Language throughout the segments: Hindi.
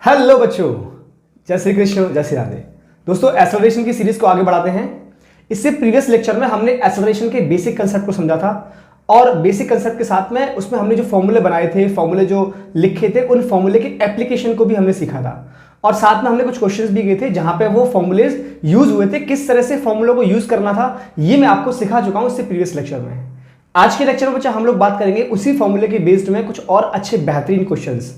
हेलो बच्चों, जय श्री कृष्ण, जय श्री राधे। दोस्तों, एक्सेलरेशन की सीरीज को आगे बढ़ाते हैं। इससे प्रीवियस लेक्चर में हमने एक्सेलरेशन के बेसिक कंसेप्ट को समझा था और बेसिक कंसेप्ट के साथ में उसमें हमने जो फॉर्मूले बनाए थे, फॉर्मूले जो लिखे थे, उन फॉर्मूले के एप्लीकेशन को भी हमने सीखा था और साथ में हमने कुछ क्वेश्चंस भी किए थे जहां पे वो फॉर्मूलेज यूज हुए थे, किस तरह से फॉर्मूलों को यूज करना था, ये मैं आपको सिखा चुका हूं इससे प्रीवियस लेक्चर में। आज के लेक्चर में बच्चा हम लोग बात करेंगे उसी फॉर्मूले के बेस्ड में कुछ और अच्छे बेहतरीन क्वेश्चंस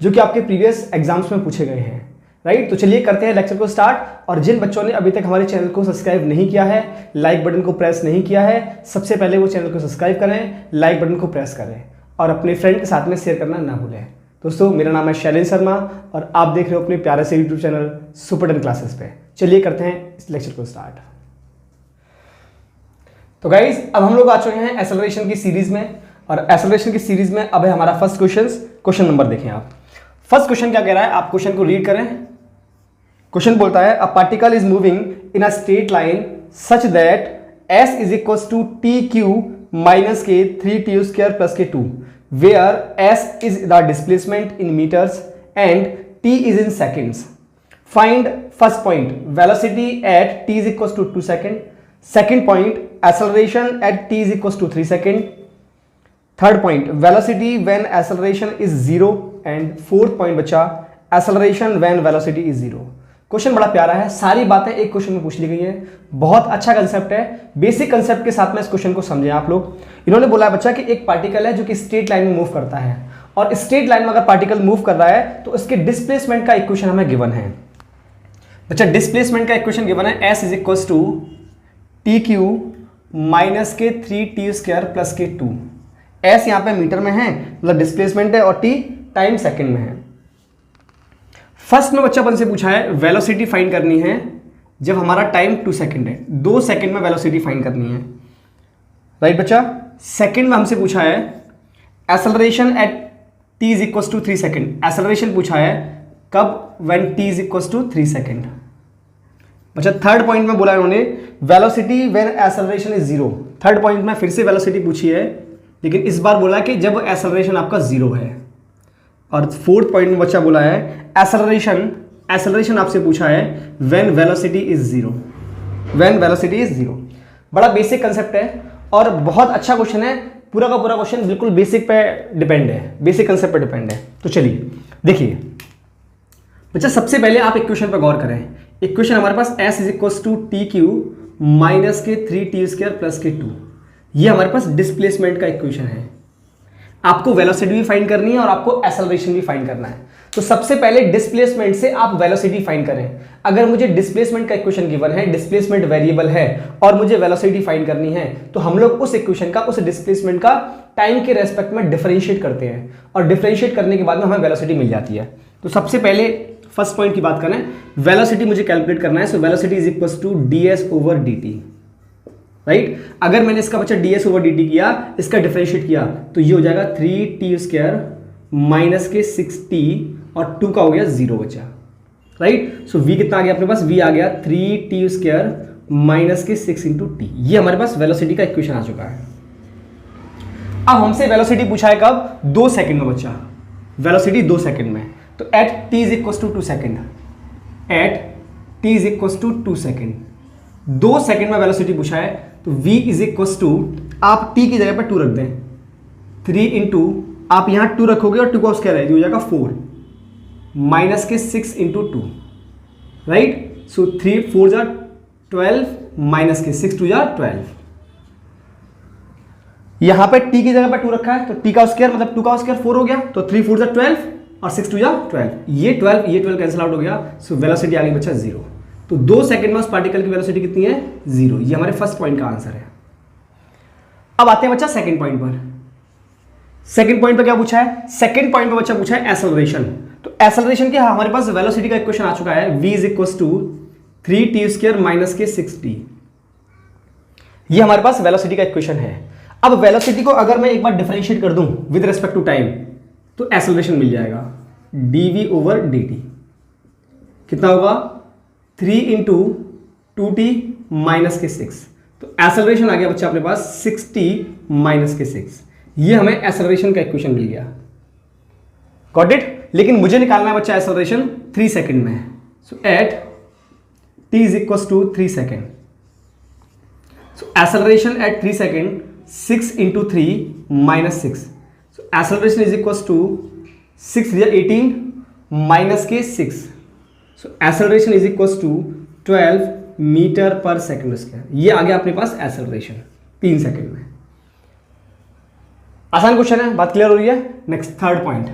जो कि आपके प्रीवियस एग्जाम्स में पूछे गए हैं। राइट, तो चलिए करते हैं लेक्चर को स्टार्ट। और जिन बच्चों ने अभी तक हमारे चैनल को सब्सक्राइब नहीं किया है, लाइक बटन को प्रेस नहीं किया है, सबसे पहले वो चैनल को सब्सक्राइब करें, लाइक बटन को प्रेस करें और अपने फ्रेंड के साथ में शेयर करना ना भूलें। दोस्तों, मेरा नाम है शैलेंद्र शर्मा और आप देख रहे हो अपने प्यारे से यूट्यूब चैनल सुपर 10 क्लासेस पे। चलिए करते हैं इस लेक्चर को स्टार्ट। तो गाइज, अब हम लोग आ चुके हैं एक्सेलरेशन की सीरीज में और एक्सेलरेशन की सीरीज में अब है हमारा फर्स्ट क्वेश्चन नंबर देखें आप। फर्स्ट क्वेश्चन क्या कह रहा है, आप क्वेश्चन को रीड करें। क्वेश्चन बोलता है a particle is moving in a straight line such that s is equal to t cube minus के 3t स्क्वायर प्लस के 2 where s is the displacement in metres and t is in seconds. Find first point velocity at t is equal to 2 second, second point acceleration at t is equal to 3 second, third point velocity when acceleration is 0 and fourth point बच्चा acceleration when velocity is 0। Question बड़ा प्यारा है, सारी बातें एक क्वेश्चन में पूछ ली गई हैं। बहुत अच्छा कंसेप्ट है, बेसिक कंसेप्ट के साथ में इस क्वेश्चन को समझें आप लोग। इन्होंने बोला है बच्चा कि एक पार्टिकल है जो कि स्ट्रेट लाइन में मूव करता है और स्ट्रेट लाइन में अगर पार्टिकल मूव कर रहा है तो उसके डिस्प्लेसमेंट का इक्वेशन हमें गिवन है। बच्चा, डिस्प्लेसमेंट का इक्वेशन गिवन है s is equal to t cube minus के 3t स्क्वायर प्लस के 2। s यहाँ पे मीटर में है, मतलब डिस्प्लेसमेंट है, और t टाइम सेकंड में है। फर्स्ट में बच्चा अपन से पूछा है वेलोसिटी फाइंड करनी है जब हमारा टाइम 2 सेकंड है, 2 सेकंड में वेलोसिटी फाइंड करनी है। राइट बच्चा, सेकंड में हमसे पूछा है acceleration at t is equal to 3 second. Acceleration पूछा है कब, when t is equal to 3 second. बच्चा, थर्ड पॉइंट में बोला इन्होंने velocity when acceleration is 0। Third point में फिर से वेलोसिटी पूछी है, लेकिन इस बार बोला कि जब एक्सेलरेशन आपका 0 है। और फोर्थ पॉइंट में बच्चा बोला है एक्सेलरेशन आपसे पूछा है when velocity is 0, when velocity is 0। बड़ा बेसिक कंसेप्ट है और बहुत अच्छा क्वेश्चन है। पूरा का पूरा क्वेश्चन बिल्कुल बेसिक पे डिपेंड है, बेसिक कंसेप्ट पे डिपेंड है। तो चलिए देखिए बच्चा, सबसे पहले आप इक्वेशन पर गौर करें। इक्वेशन हमारे पास s is equal to t cube minus के 3t स्क्वायर प्लस के 2, ये हमारे पास डिस्प्लेसमेंट का इक्वेशन है। आपको वेलोसिटी भी फाइंड करनी है और आपको एक्सेलरेशन भी फाइंड करना है। तो सबसे पहले डिस्प्लेसमेंट से आप वेलोसिटी फाइंड करें। अगर मुझे डिस्प्लेसमेंट का इक्वेशन गिवन है, डिस्प्लेसमेंट वेरिएबल है और मुझे वेलोसिटी फाइंड करनी है, तो हम लोग उस इक्वेशन का, उस डिस्प्लेसमेंट का टाइम के रेस्पेक्ट में डिफरेंशिएट करते हैं और डिफरेंशिएट करने के बाद में हमें वेलोसिटी मिल जाती है। तो सबसे पहले फर्स्ट पॉइंट की बात करें, वेलोसिटी मुझे कैलकुलेट करना है। So velocity is equal to ds over dt। Right, अगर मैंने इसका बच्चा ds ओवर dt किया, इसका डिफरेंशिएट किया, तो ये हो जाएगा 3t स्क्वायर माइनस के 6t और 2 का हो गया 0 बचा। राइट, सो v कितना आ गया अपने पास, v आ गया 3t स्क्वायर माइनस के 6 इंटू टी। ये हमारे पास वेलोसिटी का इक्वेशन आ चुका है। अब हमसे वेलोसिटी पूछा है कब, 2 सेकंड में बच्चा, वेलोसिटी 2 सेकंड में। तो at t is equal to 2 second, at t is equal to 2 second, 2 second में वेलोसिटी पूछा है। तो v इज इक्वल टू, आप t की जगह पर 2 रख दें, 3 इंटू, आप यहां 2 रखोगे और 2 का स्क्वायर है, हो जाएगा 4 माइनस के 6 इंटू 2। राइट, सो 3 4 जा 12 माइनस के 6 2 जा 12। यहां पे t की जगह पर 2 रखा है तो t का स्क्वायर मतलब 2 का स्क्वायर 4 हो गया, तो 3 4 जा 12 और 6 2 जा 12। ये 12 कैंसिल आउट हो गया। सो वेलोसिटी आ गई बच्चा 0। तो 2 सेकंड में उस पार्टिकल की वेलोसिटी कितनी है, 0। ये हमारे फर्स्ट पॉइंट का आंसर है। अब आते हैं बच्चा सेकंड पॉइंट पर। सेकंड पॉइंट पर क्या पूछा है, सेकंड पॉइंट पर बच्चा पूछा है एक्सेलरेशन। तो एक्सेलरेशन के हमारे पास वेलोसिटी का इक्वेशन आ चुका है, v is equal to 3t square minus के 6t। ये हमारे पास वेलोसिटी का इक्वेशन है। अब वेलोसिटी को अगर मैं एक बार डिफरेंशिएट कर दूं विद रिस्पेक्ट टू टाइम, तो एक्सेलरेशन मिल जाएगा dv ओवर dt। कितना होगा, 3 इंटू 2t माइनस के 6। तो एक्सेलरेशन आ गया बच्चा अपने पास 6t माइनस के 6। ये हमें एक्सेलरेशन का इक्वेशन मिल गया। Got it. लेकिन मुझे निकालना है बच्चा एक्सेलरेशन 3 सेकंड में। So at t is equal to 3 second, so acceleration at 3 second 6 into 3 minus 6, so acceleration is equal to 6 18 minus के 6, so acceleration is equal to 12 meter पर सेकेंड स्क्वायर। ये आ गया अपने पास एक्सेलरेशन 3 सेकेंड में। आसान क्वेश्चन है, बात क्लियर हो रही है। नेक्स्ट थर्ड पॉइंट,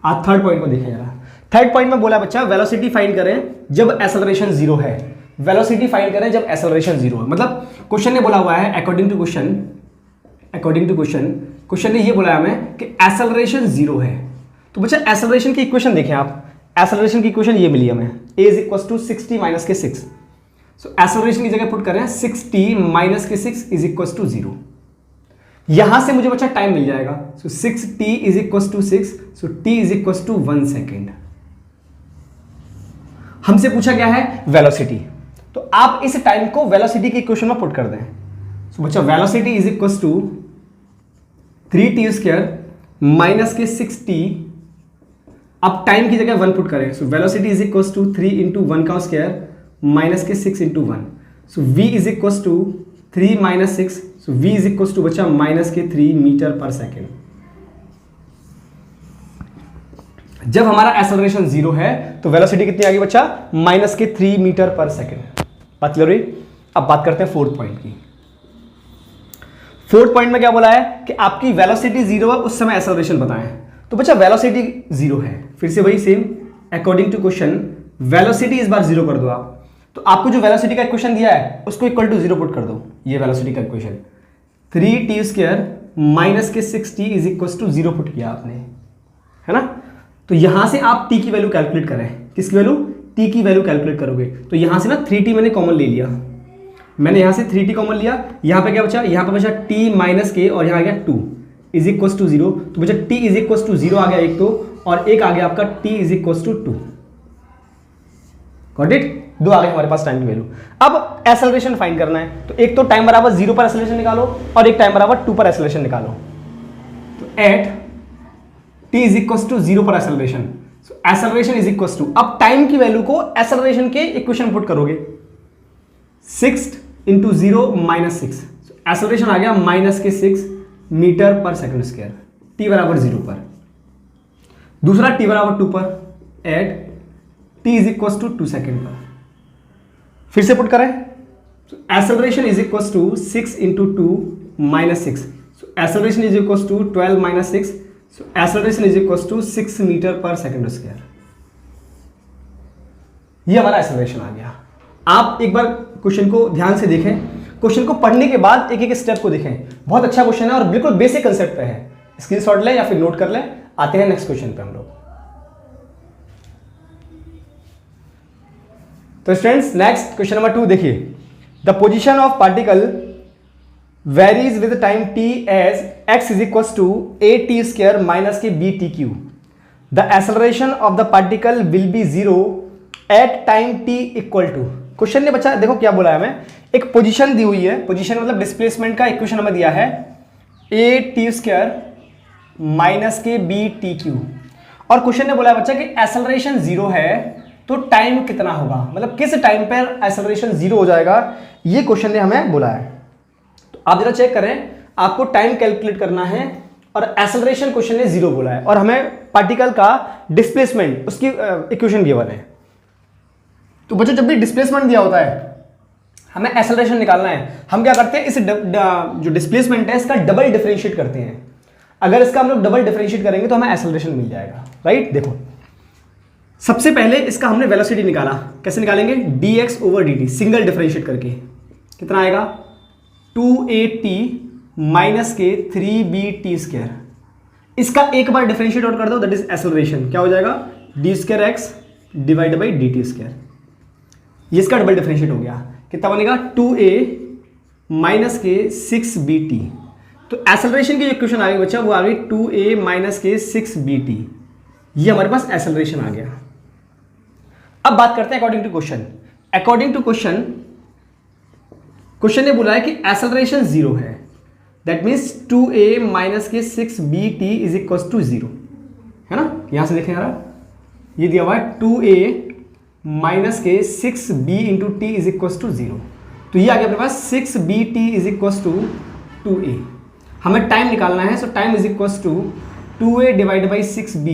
आज थर्ड पॉइंट को देखें जरा। थर्ड पॉइंट में बोला बच्चा वेलोसिटी फाइंड करें जब एक्सेलरेशन 0 है। वेलोसिटी फाइंड करें जब एक्सेलरेशन 0 है, मतलब क्वेश्चन ने बोला हुआ है अकॉर्डिंग टू क्वेश्चन ने ये बोला हमें कि एक्सेलरेशन 0 है। तो बच्चा एक्सेलरेशन की इक्वेशन देखें आप, एक्सेलरेशन की इक्वेशन ये मिली हमें, a is equal to 6t minus के 6। सो एक्सेलरेशन की जगह पुट करें 6t माइनस के 6 इज इक्वल टू 0। यहां से मुझे बच्चा टाइम मिल जाएगा। So 6t is equal to 6, so t is equal to 1 second. हमसे पूछा गया है वेलोसिटी, तो आप इस टाइम को वेलोसिटी की इक्वेशन में पुट कर दें। सो बच्चा velocity is equal to 3t square minus के 6t, अब टाइम की जगह 1 पुट करें। So velocity is equal to 3 into 1 का स्क्वायर माइनस के 6 into 1, so v is equal to 3 minus 6, so v is equal to बच्चा माइनस के 3 मीटर पर सेकेंड। जब हमारा एक्सेलरेशन 0 है तो वेलोसिटी कितनी आ गई बच्चा, माइनस के 3 मीटर पर सेकेंड। बात क्लियर हुई। अब बात करते हैं फोर्थ पॉइंट की। फोर्थ पॉइंट में क्या बोला है कि आपकी वेलोसिटी 0 है, उस समय एक्सेलरेशन बताएं। तो बच्चा वेलोसिटी 0 है, फिर से वही same according to question velocity इस बार 0 कर दो आप। तो आपको जो वेलोसिटी का इक्वेशन दिया है उसको इक्वल टू 0 पुट कर दो। ये वेलोसिटी का इक्वेशन 3t स्क्वायर माइनस के 6t is equal to 0 put किया आपने, है ना। तो यहां से आप t की वैल्यू कैलकुलेट करें। किसकी वैल्यू, t की वैल्यू कैलकुलेट करोगे। तो यहां से ना 3t मैंने कॉमन ले लिया, मैंने यहां से 3t कॉमन लिया। यहां पे क्या बचा, यहां पे बचा t माइनस के और यहां आ गया 2 इज इक्वल टू 0। तो बचा t इज इक्वल टू 0 आ गया एक तो, और एक आ गया आपका t is equal to 2। Got it, 2 आ गए हमारे पास टाइम की वैल्यू। अब एक्सेलरेशन फाइंड करना है, तो एक तो टाइम बराबर 0 पर एक्सेलरेशन निकालो और एक टाइम बराबर 2 पर एक्सेलरेशन निकालो। तो at t is equal to 0 पर acceleration, so acceleration is equal to, अब टाइम की वैल्यू को एक्सेलरेशन के इक्वेशन पुट करोगे 6 इंटू 0 माइनस 6, एक्सेलरेशन आ गया माइनस के 6 metre per second square, t बराबर 0 पर। दूसरा t बराबर 2 पर at t is equal to 2 second पर। फिर से पुट करें, acceleration is equal to 6 into 2 minus 6, acceleration is equal to 12 minus 6, acceleration is equal to 6 metre per second square. ये हमारा एक्सेलरेशन आ गया। आप एक बार क्वेश्चन को ध्यान से देखें, क्वेश्चन को पढ़ने के बाद एक एक स्टेप को देखें। बहुत अच्छा क्वेश्चन है और बिल्कुल बेसिक कंसेप्ट पे है। स्क्रीनशॉट लें या फिर नोट कर लें। आते हैं नेक्स्ट क्वेश्चन पे हम लोग। तो स्टूडेंट्स नेक्स्ट क्वेश्चन नंबर 2 देखिए, the position of particle varies with time t as x is equal to a t square minus के b t cube. The acceleration of the particle will be 0 at time t equal to. Question ने बच्चा देखो क्या बोला है हमें, एक पोजीशन दी हुई है, पोजीशन मतलब डिस्प्लेसमेंट का इक्वेशन हमें दिया है a t स्क्वायर माइनस के b t क्यू, और क्वेश्चन ने बोला है बच्चा कि एक्सेलरेशन 0 है तो टाइम कितना होगा, मतलब किस टाइम पर एक्सेलरेशन 0 हो जाएगा, ये क्वेश्चन ने हमें बोला है। तो आप जरा चेक करें, आपको टाइम कैलकुलेट करना है और एक्सेलरेशन क्वेश्चन ने 0 बोला है और हमें पार्टिकल का डिस्प्लेसमेंट उसकी इक्वेशन गिवन है। तो बच्चों जब भी डिस्प्लेसमेंट दिया होता है हमें एक्सेलरेशन निकालना है, हम क्या करते हैं, इस जो डिस्प्लेसमेंट है इसका डबल डिफरेंशिएट करते हैं। अगर इसका हम लोग डबल डिफरेंशिएट करेंगे तो हमें एक्सेलरेशन मिल जाएगा, राइट। देखो सबसे पहले इसका हमने वेलोसिटी निकाला, कैसे निकालेंगे, dx over dt single differentiate करके। कितना आएगा 2at माइनस के 3bt स्क्वायर। इसका एक बार डिफरेंशिएट आउट कर दो, दैट इज एक्सेलरेशन। क्या हो जाएगा, D square x divide by D T square. ये इसका डबल डिफरेंशिएट हो गया, कितना बनेगा 2a माइनस के 6bt। तो एक्सेलरेशन की इक्वेशन आ गई बच्चा, वो आ गई 2a माइनस के 6bt। ये हमारे पास एक्सेलरेशन आ गया। अब बात करते हैं according to question. According to question, question ने बोला है कि एक्सेलरेशन 0 है, दैट मीन्स 2a माइनस के 6bt इज इक्वल टू 0, है ना। यहाँ से देखें यार, ये दिया हुआ है 2a माइनस के 6b into t is equal to 0। तो ये आ गया अपने पास 6bt is equal to 2a। हमें टाइम निकालना है, so time is equal to 2a divide by 6b,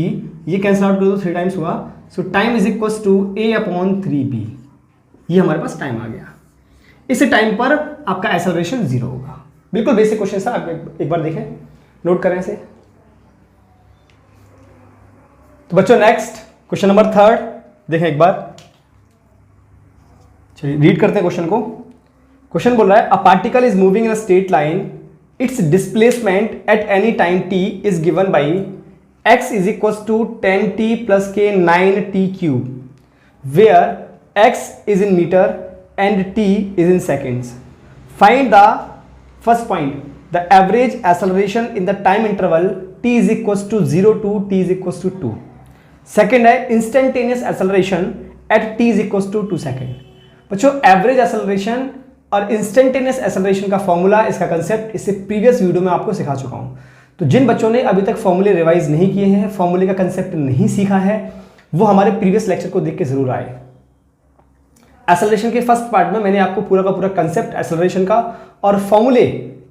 ये कैंसिल आउट कर दो, 3 टाइम्स हुआ, so time is equal to a upon 3b। ये हमारे पास टाइम आ गया। इस टाइम पर आपका एक्सेलरेशन 0 होगा। बिल्कुल बेसिक क्वेश्चन था, आप एक बार देखें, नोट करें इसे। तो बच्चों नेक्स्ट क्वेश्चन नंबर 3 देखें एक बार, चलिए रीड करते हैं क्वेश्चन को। क्वेश्चन बोल रहा है, a particle is moving in a straight line, its displacement at any time t is given by x is equal to 10t plus के 9t cube, where x is in meter and t is in seconds. Find the first point, the average acceleration in the time interval t is equal to 0 to t is equal to 2। Second है instantaneous acceleration at t is equal to 2 second. बच्चों एवरेज एक्सेलरेशन और इंस्टेंटेनियस एक्सेलरेशन का फॉर्मूला, इसका कंसेप्ट इससे प्रीवियस वीडियो में आपको सिखा चुका हूं। तो जिन बच्चों ने अभी तक फॉर्मूले रिवाइज नहीं किए हैं, फॉर्मूले का कंसेप्ट नहीं सीखा है, वो हमारे प्रीवियस लेक्चर को देख के जरूर आए। एक्सेलरेशन के फर्स्ट पार्ट में मैंने आपको पूरा का पूरा कंसेप्ट एक्सेलरेशन का और फॉर्मूले,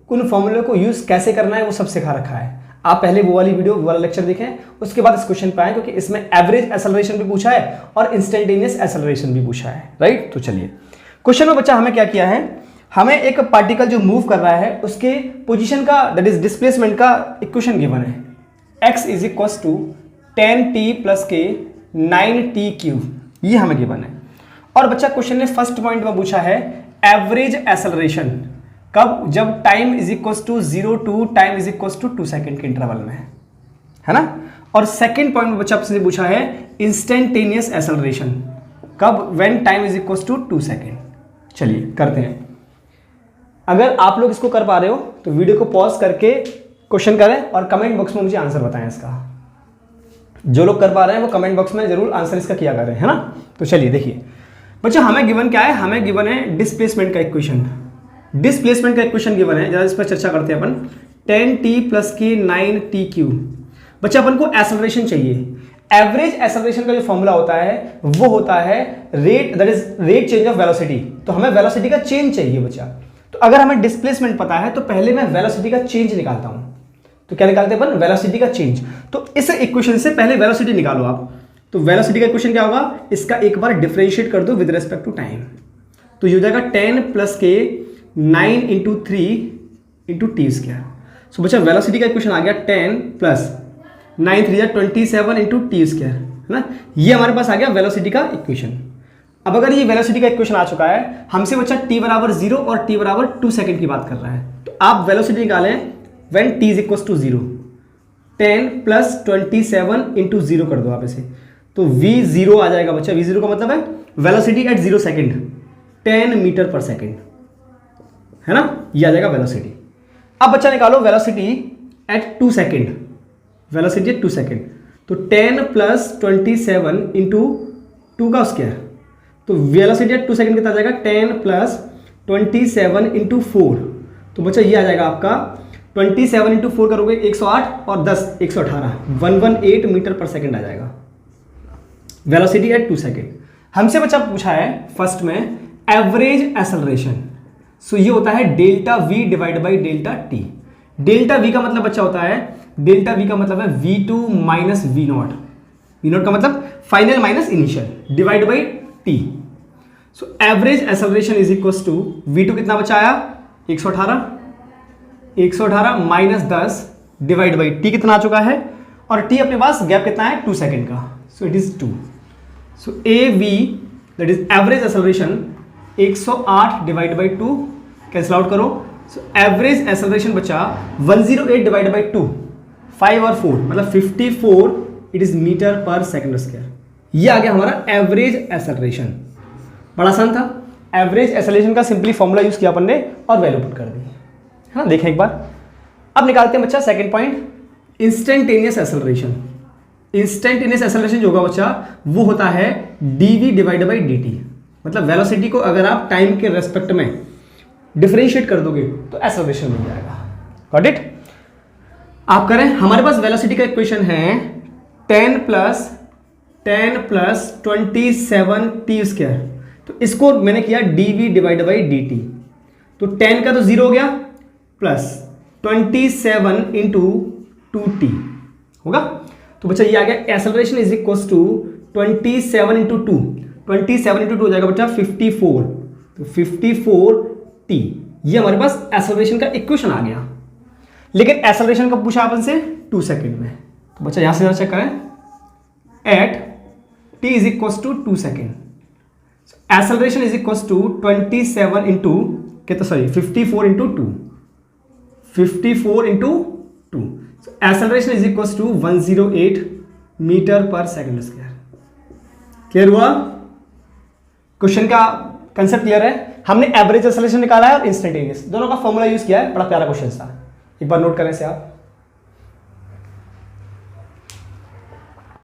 उन फॉर्मूले को यूज कैसे करना है वो सब सिखा रखा है। आप पहले वो वाली वीडियो, वो वाला लेक्चर देखें, उसके बाद इस क्वेश्चन पे आए, क्योंकि इसमें एवरेज एक्सेलरेशन भी पूछा है और इंस्टेंटेनियस एक्सेलरेशन भी पूछा है, राइट। तो चलिए क्वेश्चन में बच्चा हमें क्या किया है, हमें एक पार्टिकल जो मूव कर रहा है उसके पोजीशन का, दैट इज डिस्प्लेसमेंट का इक्वेशन गिवन है, x is equal to 10t plus के 9t क्यूब, ये हमें गिवन है। और बच्चा क्वेश्चन ने फर्स्ट पॉइंट में पूछा है एवरेज एक्सेलरेशन कब, जब time is equal to 0 to time is equal to 2 second के इंटरवल में, है ना। और सेकेंड पॉइंट में बच्चा आपसे पूछा है इंस्टेंटेनियस एक्सेलरेशन कब, when time is equal to 2 second. चलिए करते हैं। अगर आप लोग इसको कर पा रहे हो तो वीडियो को पॉज करके क्वेश्चन करें और कमेंट बॉक्स में मुझे आंसर बताएं इसका। जो लोग कर पा रहे हैं वो कमेंट बॉक्स में जरूर आंसर इसका किया करें, है ना। तो चलिए देखिए बच्चा, हमें गिवन क्या है, हमें गिवन है डिस्प्लेसमेंट का इक्वेशन। डिस्प्लेसमेंट का इक्वेशन गिवन है, जरा इस पर चर्चा करते हैं अपन। 10t प्लस के 9t क्यूब। बच्चा अपन को एक्सेलरेशन चाहिए। एवरेज एक्सेलरेशन का जो फॉर्मूला होता है वो होता है rate, that is rate change of velocity. तो हमें वेलोसिटी का चेंज चाहिए बच्चा। तो अगर हमें डिस्प्लेसमेंट पता है तो पहले मैं वेलोसिटी का चेंज निकालता हूं। तो क्या निकालते हैं अपन, वेलोसिटी का चेंज। तो इस इक्वेशन से पहले वेलोसिटी निकालो आप। तो वेलोसिटी का इक्वेशन क्या होगा, इसका एक बार डिफरेंशिएट कर दो विद रिस्पेक्ट टू टाइम। तो ये हो जाएगा 10 प्लस के 9 इंटू 3 इंटू टी स्क्वायर। सो बच्चा वेलोसिटी का इक्वेशन आ गया 10 प्लस 9 3 27 इंटू टी स्क्वायर, है ना। ये हमारे पास आ गया वेलोसिटी का इक्वेशन। अब अगर ये वेलोसिटी का इक्वेशन आ चुका है, हमसे बच्चा t बराबर 0 और t बराबर 2 सेकंड की बात कर रहा है, तो आप वेलोसिटी निकालें when t is equal to 0। 10 plus 27 into 0 कर दो आप इसे, तो v0 आ जाएगा बच्चा। v0 का मतलब है वेलोसिटी एट 0 सेकेंड, 10 मीटर पर सेकेंड, है ना। ये आ जाएगा वेलोसिटी। अब बच्चा निकालो velocity at 2 second, velocity at 2 second. तो 10 प्लस 27 इंटू 2 का स्क्वायर, तो वेलोसिटी एट 2 सेकेंड कितना आ जाएगा, 10 प्लस 27 इंटू 4। तो बच्चा ये आ जाएगा आपका 27 इंटू 4 करोगे 108 और 10 118, 118 मीटर पर सेकेंड आ जाएगा वेलोसिटी एट 2 सेकेंड। हमसे बच्चा पूछा है फर्स्ट में एवरेज एक्सेलरेशन। सो ये होता है delta we divide by delta T. Delta we का मतलब बच्चा होता है, डेल्टा वी का मतलब है v2 माइनस v0। v0 का मतलब final minus initial divide by t. So average acceleration is equal to v2 कितना बचा आया 118 माइनस 10 डिवाइड बाई टी कितना आ चुका है, और टी अपने पास गैप कितना है 2 सेकेंड का, so it is 2। So a v that is average acceleration 108 divide by 2, cancel out करो। सो एवरेज एक्सेलरेशन बचा 108 डिवाइड बाई 2, 5 और 4 मतलब 54, इट इज मीटर पर सेकेंड स्क्वायर। ये आ गया हमारा एवरेज एक्सेलरेशन। बड़ा आसान था। एवरेज एक्सेलरेशन का सिंपली फॉर्मूला यूज किया अपन ने और वैल्यू पुट कर दी, है ना। देखें एक बार। अब निकालते हैं बच्चा second point, instantaneous acceleration. Instantaneous acceleration जो होगा बच्चा वो होता है dv डिवाइड बाई dt। मतलब वेलोसिटी को अगर आप टाइम के रेस्पेक्ट में डिफरेंशिएट कर दोगे तो एक्सेलरेशन मिल जाएगा। Got it. आप करें, हमारे पास वेलोसिटी का इक्वेशन है 10+27t²। तो इसको मैंने किया dv/dt। तो 10 का तो 0 हो गया, प्लस 27 इंटू 2t होगा। तो बच्चा ये आ गया acceleration is equal to 27 into 2। 27 into 2 हो जाएगा बच्चा 54। तो 54t, ये हमारे पास एक्सेलरेशन का इक्वेशन आ गया। लेकिन एक्सेलरेशन कब पूछा अपन से? 2 सेकेंड में। तो बच्चा यहां से जरा चेक करें, at t is equal to 2 second. Acceleration is equal to 27 into कितना, sorry 54 into 2, 54 into 2। Acceleration is equal to 108 meter पर सेकेंड स्क्वायर। क्लियर हुआ? क्वेश्चन का कंसेप्ट क्लियर है? हमने एवरेज एक्सेलरेशन निकाला है और इंस्टेंटेनियस, दोनों का फॉर्मूला यूज किया है। बड़ा प्यारा क्वेश्चन था, एक बार नोट करें से आप।